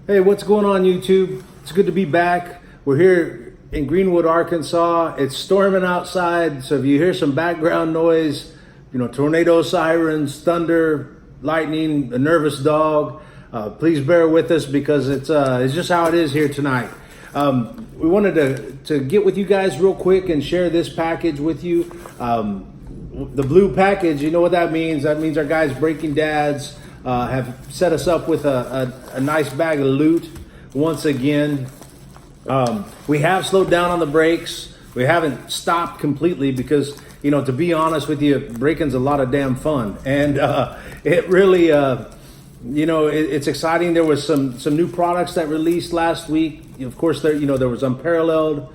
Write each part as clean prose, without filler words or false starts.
Hey, what's going on, YouTube? It's good to be back. We're here in Greenwood, Arkansas. It's storming outside, so if you hear some background noise, tornado sirens, thunder, lightning, a nervous dog, please bear with us because it's just how it is here tonight. We wanted to get with you guys real quick and share this package with you. The blue package, you know what that means? That means our guys, Breaking Dads, have set us up with a nice bag of loot once again. We have slowed down on the brakes. We haven't stopped completely because, to be honest with you, breaking's a lot of damn fun. And it really, it's exciting. There was some new products that released last week. Of course, there was Unparalleled.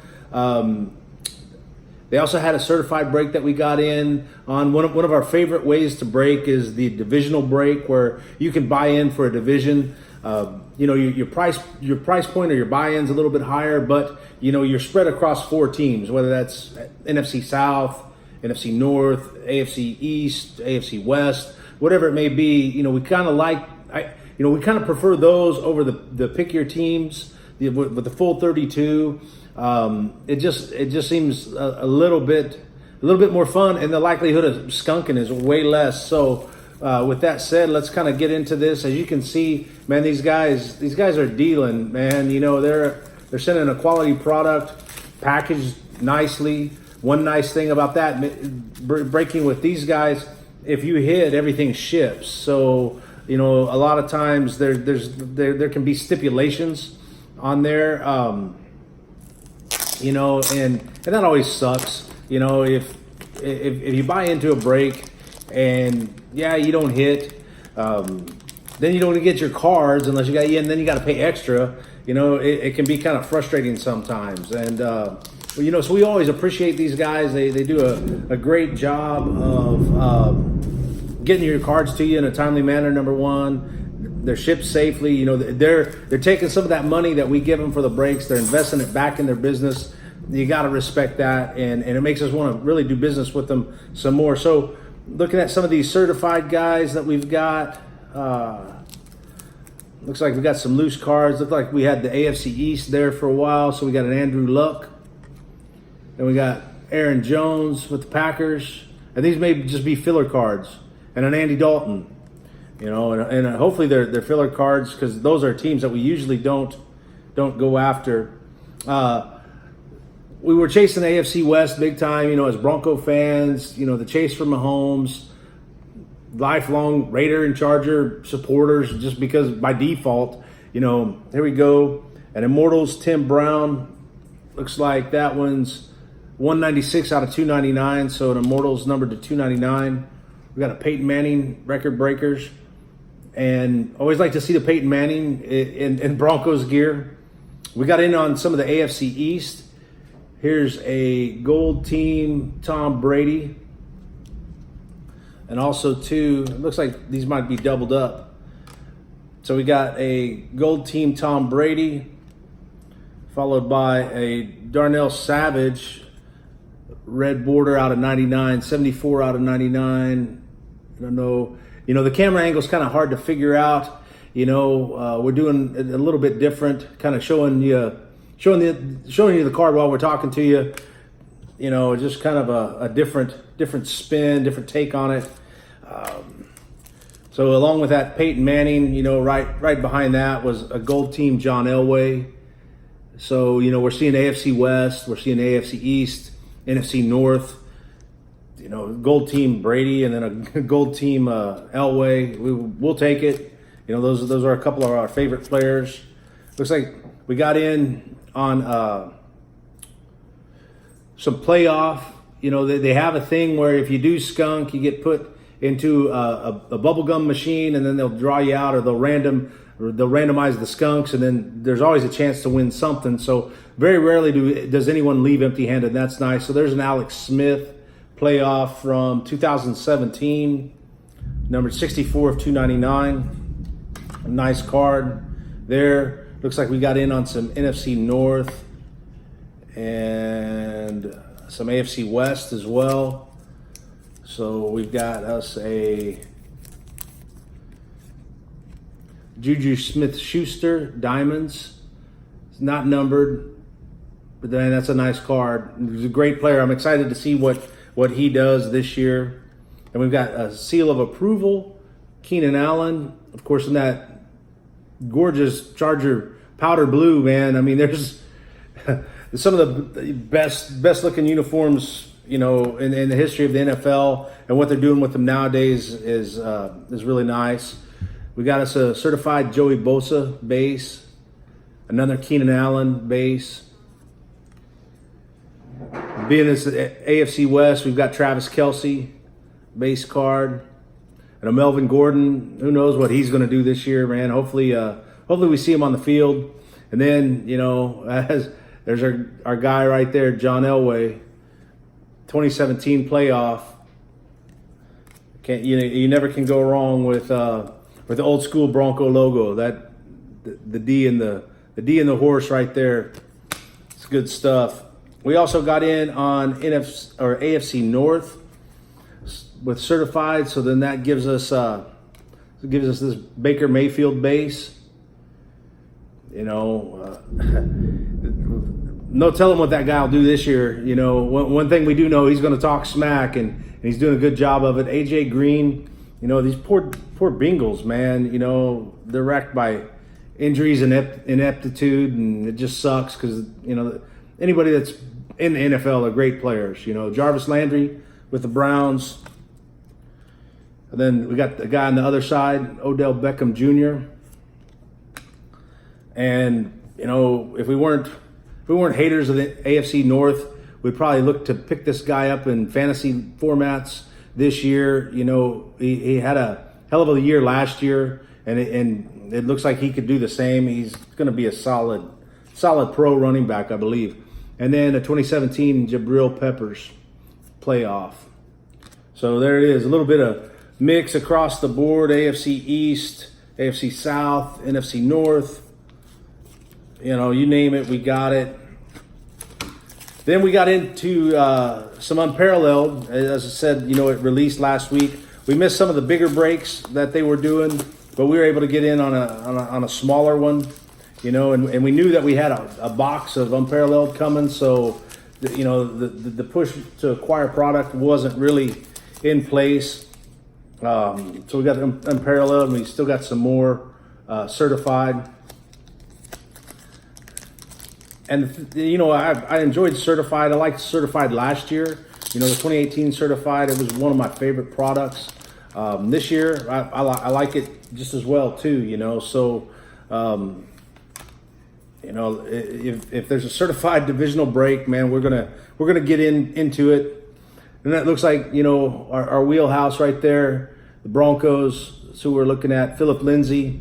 They also had a certified break that we got in on. One of our favorite ways to break is the divisional break, where you can buy in for a division. Your price point or your buy-in's a little bit higher, but you're spread across 4 teams, whether that's NFC South, NFC North, AFC East, AFC West, whatever it may be. We kind of prefer those over the pick your teams with the full 32. It just seems a little bit more fun, and the likelihood of skunking is way less. So with that said, let's kind of get into this. As you can see, man, these guys are dealing, man. They're sending a quality product packaged nicely. One nice thing about that, breaking with these guys, if you hit, everything ships. So a lot of times there can be stipulations on there. And that always sucks. If you buy into a break and you don't hit, then you don't get your cards unless you got, and then you got to pay extra. It can be kind of frustrating sometimes. And so we always appreciate these guys. They do a great job of getting your cards to you in a timely manner. Number one. They're shipped safely. They're taking some of that money that we give them for the breaks. They're investing it back in their business. You got to respect that, and it makes us want to really do business with them some more. So, looking at some of these certified guys that we've got, looks like we got some loose cards. Looked like we had the AFC East there for a while. So we got an Andrew Luck, and we got Aaron Jones with the Packers, and these may just be filler cards, and an Andy Dalton. And hopefully they're filler cards, because those are teams that we usually don't go after. We were chasing the AFC West big time, as Bronco fans, the chase for Mahomes, lifelong Raider and Charger supporters, just because by default, here we go. And Immortals, Tim Brown, looks like that one's 196 out of 299, so an Immortals numbered to 299. We got a Peyton Manning record breakers. And always like to see the Peyton Manning in Broncos gear. We got in on some of the AFC East. Here's a gold team Tom Brady. And also it looks like these might be doubled up. So we got a gold team Tom Brady, followed by a Darnell Savage, red border out of 99, 74 out of 99. I don't know. The camera angle is kind of hard to figure out. We're doing a little bit different, kind of showing you the card while we're talking to you. Just kind of a different spin, different take on it. So along with that Peyton Manning, right behind that was a gold team John Elway. So we're seeing AFC West, we're seeing AFC East, NFC North. Gold team Brady, and then a gold team Elway. We'll take it. Those are a couple of our favorite players. Looks like we got in on some playoff. They have a thing where if you do skunk, you get put into a bubblegum machine, and then they'll draw you out, or they'll randomize the skunks, and then there's always a chance to win something. So very rarely does anyone leave empty-handed. That's nice. So there's an Alex Smith playoff from 2017, number 64 of 299. A nice card there. Looks like we got in on some NFC North and some AFC West as well. So we've got us a Juju Smith-Schuster Diamonds. It's not numbered, but then that's a nice card. He's a great player. I'm excited to see what he does this year. And we've got a seal of approval, Keenan Allen, of course, in that gorgeous Charger powder blue, man. I mean, there's some of the best looking uniforms, in the history of the NFL, and what they're doing with them nowadays is really nice. We got us a certified Joey Bosa base, another Keenan Allen base. Being this AFC West, we've got Travis Kelce base card, and a Melvin Gordon. Who knows what he's going to do this year, man? Hopefully we see him on the field. And then there's our guy right there, John Elway, 2017 playoff. You never can go wrong with the old school Bronco logo. That the D and the horse right there. It's good stuff. We also got in on AFC North with certified, so then that gives us this Baker Mayfield base. No telling what that guy will do this year. One thing we do know, he's going to talk smack, and he's doing a good job of it. AJ Green, these poor Bengals, man. They're wrecked by injuries and ineptitude, and it just sucks because anybody that's in the NFL are great players. Jarvis Landry with the Browns, and then we got the guy on the other side, Odell Beckham Jr. And if we weren't haters of the AFC North, we'd probably look to pick this guy up in fantasy formats this year. He had a hell of a year last year, and it looks like he could do the same. He's going to be a solid pro running back, I believe. And then a 2017 Jabril Peppers playoff. So there it is, a little bit of mix across the board: AFC East, AFC South, NFC North. You name it, we got it. Then we got into some Unparalleled. As I said, it released last week. We missed some of the bigger breaks that they were doing, but we were able to get in on a smaller one. And we knew that we had a box of Unparalleled coming, so the push to acquire product wasn't really in place. So we got Unparalleled, and we still got some more certified. And I enjoyed certified. I liked certified last year. The 2018 certified, it was one of my favorite products. This year, I like it just as well too. So if there's a certified divisional break, man, we're gonna get into it. And that looks like our wheelhouse right there, the Broncos. So we're looking at Phillip Lindsay.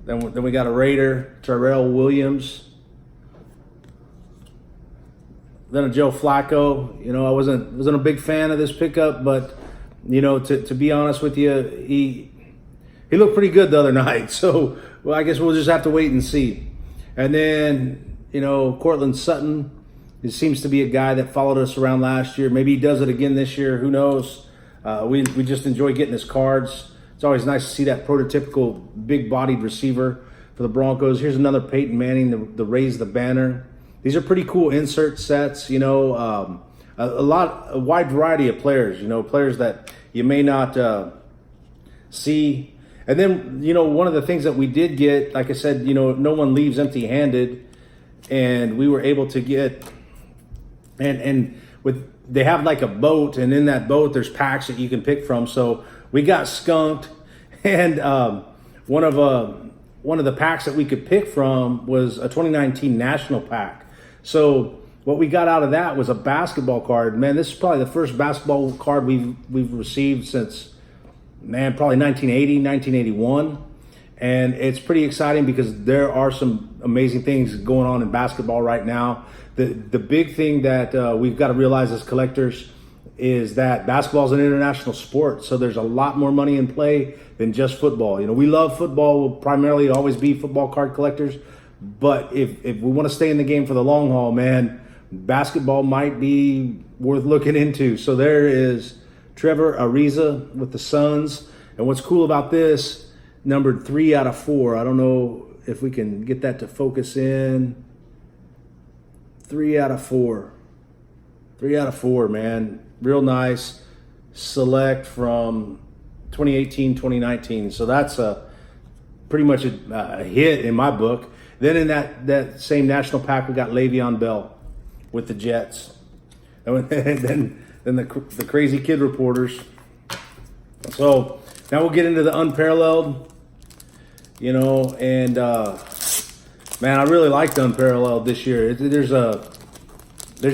Then we got a Raider, Tyrell Williams. Then a Joe Flacco. I wasn't a big fan of this pickup, but to be honest with you, he looked pretty good the other night. So I guess we'll just have to wait and see. And then Cortland Sutton. It seems to be a guy that followed us around last year. Maybe he does it again this year. Who knows? We just enjoy getting his cards. It's always nice to see that prototypical big-bodied receiver for the Broncos. Here's another Peyton Manning, the Raise the Banner. These are pretty cool insert sets, a wide variety of players, players that you may not see. And then, one of the things that we did get, like I said, no one leaves empty-handed, and we were able to get, they have like a boat, and in that boat there's packs that you can pick from. So we got skunked, and one of the packs that we could pick from was a 2019 National Pack. So what we got out of that was a basketball card. Man, this is probably the first basketball card we've received since, probably 1980, 1981. And it's pretty exciting because there are some amazing things going on in basketball right now. The big thing that we've got to realize as collectors is that basketball is an international sport. So there's a lot more money in play than just football. We love football. We'll primarily always be football card collectors. But if we want to stay in the game for the long haul, man, basketball might be worth looking into. So there is Trevor Ariza with the Suns. And what's cool about this numbered 3 out of 4. I don't know if we can get that to focus in. 3 out of 4. 3 out of 4, man. Real nice. Select from 2018, 2019. So that's pretty much a hit in my book. Then in that same national pack, we got Le'Veon Bell with the Jets. And then the crazy kid reporters. So now we'll get into the Unparalleled, and man, I really like the Unparalleled this year. There's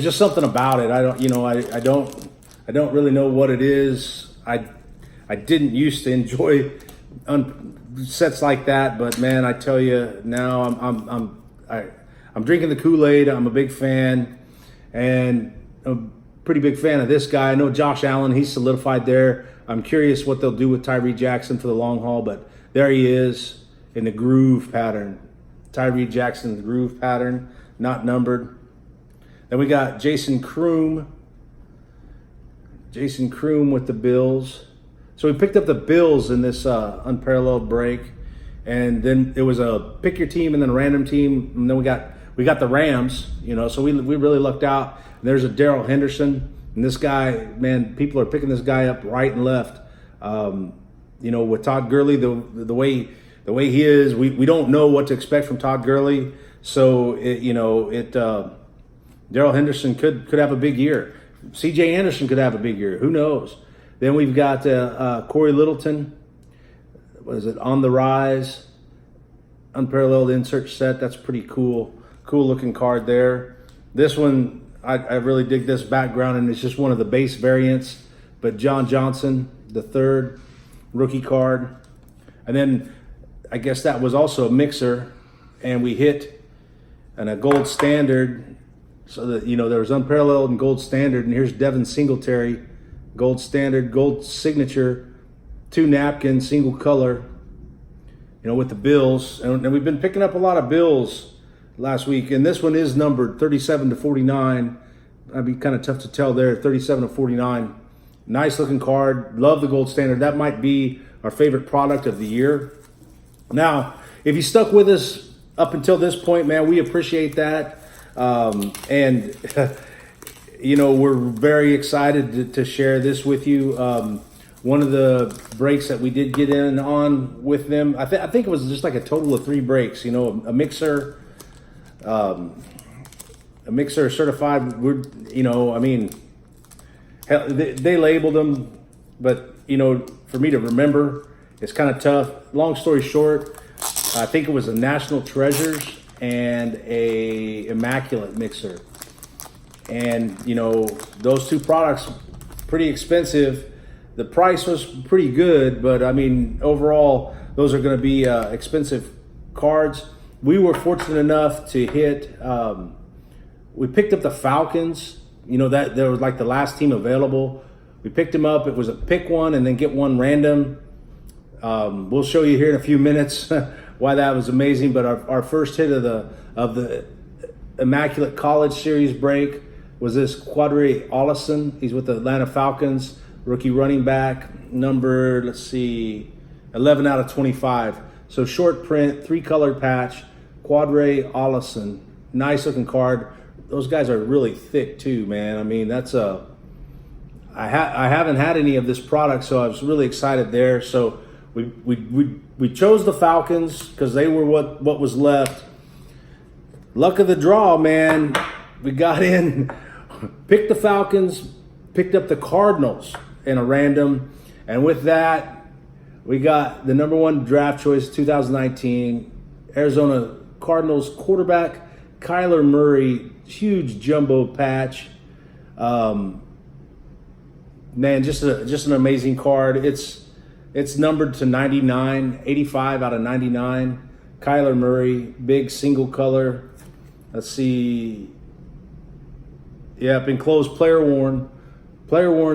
just something about it. I don't really know what it is. I didn't used to enjoy sets like that, but man, I tell you now, I'm drinking the Kool-Aid. I'm a big fan, and a pretty big fan of this guy. I know Josh Allen, he's solidified there. I'm curious what they'll do with Tyree Jackson for the long haul, but there he is in the groove pattern. Tyree Jackson, the groove pattern, not numbered. Then we got Jason Kroom with the Bills. So we picked up the Bills in this Unparalleled break, and then it was a pick your team and then a random team, and then we got the Rams, so we really lucked out. And there's a Darrell Henderson, and this guy, man, people are picking this guy up right and left. With Todd Gurley, the way he is, we don't know what to expect from Todd Gurley. So Darrell Henderson could have a big year. C.J. Anderson could have a big year. Who knows? Then we've got Corey Littleton. What is it? On the Rise. Unparalleled insert set. That's pretty cool. Cool looking card there. This one, I really dig this background, and it's just one of the base variants. But John Johnson, the third rookie card. And then I guess that was also a mixer, and we hit a gold standard. So that, there was Unparalleled and gold standard, and here's Devin Singletary, gold standard, gold signature, 2 napkins, single color, with the Bills. And we've been picking up a lot of Bills last week, and this one is numbered 37 to 49. That'd be kind of tough to tell there, 37 to 49. Nice looking card. Love the gold standard. That might be our favorite product of the year. Now, if you stuck with us up until this point, man, we appreciate that. And we're very excited to share this with you. One of the breaks that we did get in on with them, I think it was just like a total of 3 breaks. A mixer certified. Hell, they labeled them, but for me to remember, it's kind of tough. Long story short, I think it was a National Treasures and a Immaculate mixer, and those 2 products pretty expensive. The price was pretty good, but overall those are going to be expensive cards. We were fortunate enough to hit we picked up the Falcons, that there was like the last team available. We picked them up. It was a pick one and then get one random. We'll show you here in a few minutes why that was amazing. But our first hit of the Immaculate College Series break was this Quadre Ollison. He's with the Atlanta Falcons, rookie running back, numbered, 11 out of 25. So short print, 3-color patch, Quadre Ollison. Nice looking card. Those guys are really thick too, man. That's I haven't had any of this product, so I was really excited there. So we chose the Falcons because they were what was left. Luck of the draw, man. We got in, picked the Falcons, picked up the Cardinals in a random, and with that, we got the number 1 draft choice 2019 Arizona Cardinals quarterback Kyler Murray. Huge jumbo patch. Man, just an amazing card. It's numbered to 99, 85 out of 99. Kyler Murray, big single color. Let's see. Yep, enclosed player worn,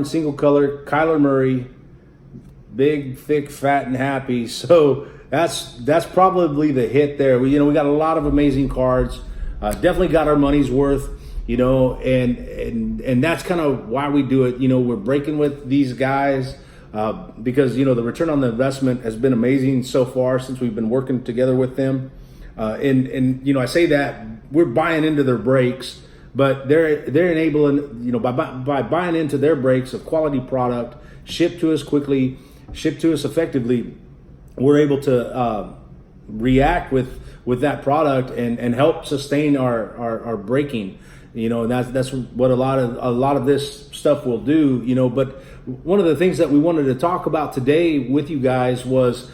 single color. Kyler Murray, big, thick, fat, and happy. So that's probably the hit there. We got a lot of amazing cards. Definitely got our money's worth, and that's kind of why we do it. We're breaking with these guys because the return on the investment has been amazing so far since we've been working together with them. And I say that we're buying into their brakes, but they're enabling, by buying into their brakes of quality product, shipped to us quickly, shipped to us effectively, we're able to react with that product and help sustain our braking. And that's what a lot of this stuff will do. But one of the things that we wanted to talk about today with you guys was,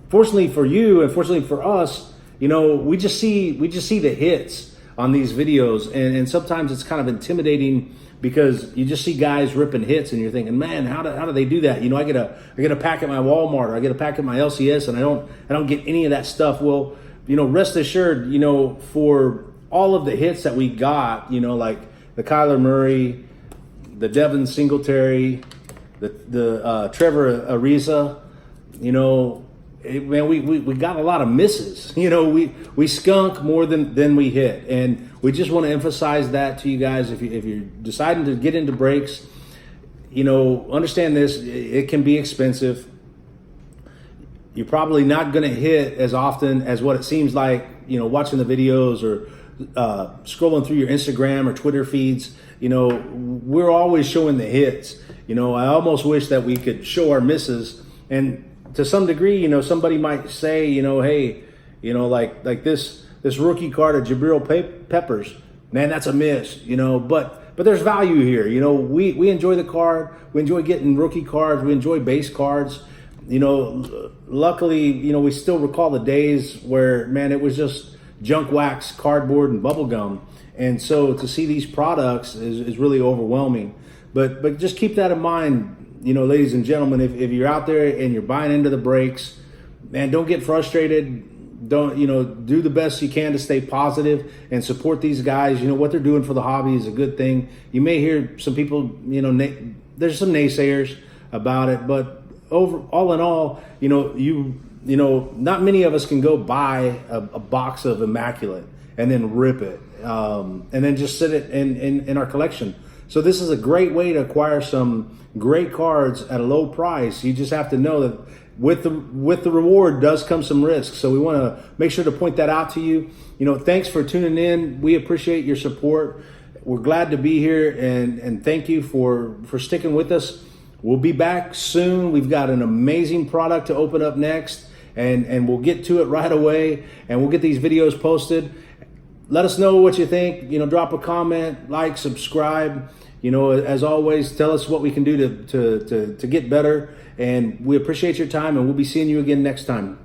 fortunately for you and fortunately for us, we just see the hits on these videos, and sometimes it's kind of intimidating because you just see guys ripping hits and you're thinking, man, how do they do that? I get a pack at my Walmart, or I get a pack at my LCS, and I don't get any of that stuff. Well, rest assured, for all of the hits that we got, like the Kyler Murray, the Devin Singletary, the Trevor Ariza, man, we got a lot of misses. We skunk more than we hit, and we just want to emphasize that to you guys. If you're deciding to get into brakes, understand this: it can be expensive. You're probably not going to hit as often as what it seems like. Watching the videos or scrolling through your Instagram or Twitter feeds. We're always showing the hits. I almost wish that we could show our misses. And to some degree, somebody might say, hey, like this rookie card of Jabril Peppers, man, that's a miss, but there's value here. We enjoy the card. We enjoy getting rookie cards. We enjoy base cards. Luckily, we still recall the days where, man, it was just junk wax, cardboard, and bubble gum. And so to see these products is really overwhelming. But just keep that in mind. Ladies and gentlemen, if you're out there and you're buying into the brakes, man, don't get frustrated. Don't, do the best you can to stay positive and support these guys. What they're doing for the hobby is a good thing. You may hear some people, there's some naysayers about it, but all in all, not many of us can go buy a box of Immaculate and then rip it, and then just sit it in our collection. So this is a great way to acquire some great cards at a low price. You just have to know that with the reward does come some risk. So we want to make sure to point that out to you. Thanks for tuning in. We appreciate your support. We're glad to be here, and thank you for sticking with us. We'll be back soon. We've got an amazing product to open up next, and we'll get to it right away, and we'll get these videos posted. Let us know what you think. Drop a comment, like, subscribe. As always, tell us what we can do to get better. And we appreciate your time, and we'll be seeing you again next time.